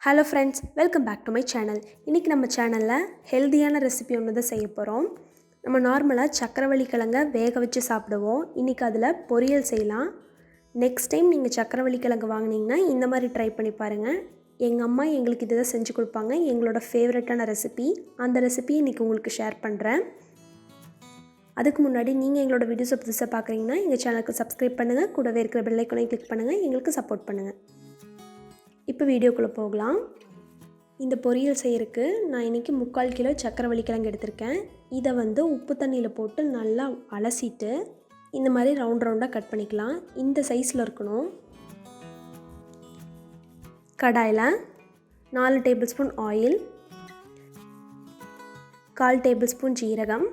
Hello friends, welcome back to my channel. இன்றைக்கி நம்ம சேனலில் ஹெல்த்தியான ரெசிபி ஒன்று தான் செய்ய போகிறோம். நம்ம நார்மலாக சக்கரவள்ளி கிழங்க வேக வச்சு சாப்பிடுவோம். இன்றைக்கி அதில் பொரியல் செய்யலாம். நெக்ஸ்ட் டைம் நீங்கள் சக்கரவள்ளி கிழங்கு வாங்கினீங்கன்னா இந்த மாதிரி ட்ரை பண்ணி பாருங்கள். எங்கள் அம்மா எங்களுக்கு இதை தான் செஞ்சு கொடுப்பாங்க. எங்களோட ஃபேவரட்டான ரெசிபி. அந்த ரெசிபியை இன்றைக்கி உங்களுக்கு ஷேர் பண்ணுறேன். அதுக்கு முன்னாடி நீங்கள் எங்களோட வீடியோஸை புதுசாக பார்க்குறீங்கன்னா எங்கள் சேனலுக்கு சப்ஸ்கிரைப் பண்ணுங்கள். கூடவே இருக்கிற பெல் ஐகானையும் கிளிக் பண்ணுங்கள். எங்களுக்கு சப்போர்ட் பண்ணுங்கள். இப்போ வீடியோக்குள்ளே போகலாம். இந்த பொரியல் செய்யறதுக்கு நான் இன்றைக்கி 3/4 கிலோ சக்கரவள்ளி கிழங்கு எடுத்திருக்கேன். இதை உப்பு தண்ணியில் போட்டு நல்லா அலசிட்டு இந்த மாதிரி ரவுண்டாக கட் பண்ணிக்கலாம். இந்த சைஸில் இருக்கணும். கடாயில் 4 table spoon oil, 1/4 table spoon ஜீரகம்,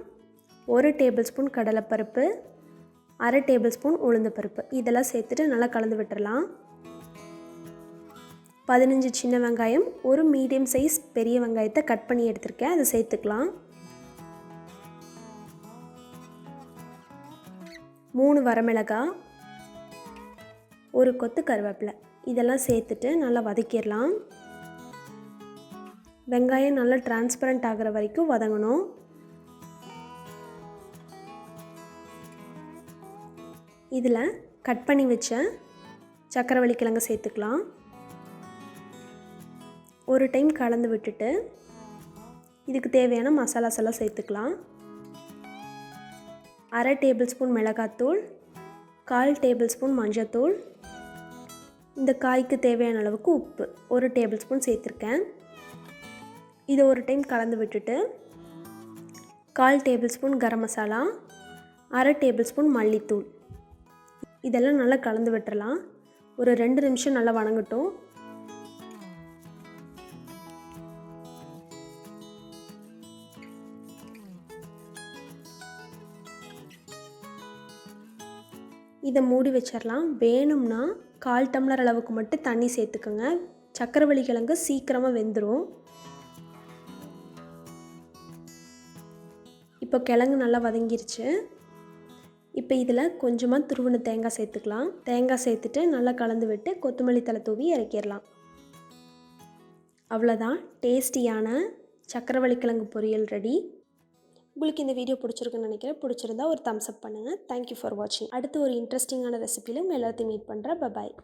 1 டேபிள் ஸ்பூன் கடலைப்பருப்பு, 1/2 டேபிள் ஸ்பூன் உளுந்தப்பருப்பு இதெல்லாம் சேர்த்துட்டு நல்லா கலந்து விட்டுறலாம். 15 சின்ன வெங்காயம், ஒரு மீடியம் சைஸ் பெரிய வெங்காயத்தை கட் பண்ணி எடுத்திருக்கேன். அதை சேர்த்துக்கலாம். 3 வரமிளகாய், ஒரு கொத்து கருவேப்பிலை இதெல்லாம் சேர்த்துட்டு நல்லா வதக்கிடலாம். வெங்காயம் நல்லா டிரான்ஸ்பரண்ட் ஆகிற வரைக்கும் வதங்கணும். இதில் கட் பண்ணி வச்ச சக்கரவள்ளி கிழங்கு சேர்த்துக்கலாம். ஒரு டைம் கலந்து விட்டுட்டு இதுக்கு தேவையான மசாலாஸ் எல்லாம் சேர்த்துக்கலாம். 1/2 டேபிள் ஸ்பூன் மிளகாத்தூள், 1/4 டேபிள் ஸ்பூன் மஞ்சத்தூள், இந்த காய்க்கு தேவையான அளவுக்கு உப்பு 1 டேபிள் ஸ்பூன் சேர்த்துருக்கேன். இதை ஒரு டைம் கலந்து விட்டுட்டு 1/4 table spoon garam masala, 1/2 table spoon மல்லித்தூள் இதெல்லாம் நல்லா கலந்து விட்டுறலாம். ஒரு 2 நிமிஷம் நல்லா வணங்கட்டும். இதை மூடி வச்சிடலாம். வேணும்னா 1/4 டம்ளர் அளவுக்கு மட்டும் தண்ணி சேர்த்துக்கோங்க. சக்கரவள்ளி கிழங்கு சீக்கிரமாக வெந்துடும். இப்போ கிழங்கு நல்லா வதங்கிருச்சு. இப்போ இதில் கொஞ்சமாக துருவின தேங்காய் சேர்த்துக்கலாம். தேங்காய் சேர்த்துட்டு நல்லா கலந்து விட்டு கொத்தமல்லி தழை தூவி இறக்கிடலாம். அவ்வளோதான், டேஸ்டியான சக்கரவள்ளி கிழங்கு பொரியல் ரெடி. உங்களுக்கு இந்த வீடியோ பிடிச்சிருக்குன்னு நினைக்கிறேன். பிடிச்சிருந்தா ஒரு தம்ஸ் அப் பண்ணுங்கள். தேங்க்யூ ஃபார் வாட்சிங். அடுத்து ஒரு இன்ட்ரெஸ்டிங்கான ரெசிபியில் உங்கள் எல்லாத்தையும் மீட் பண்ணுறேன். பாய்.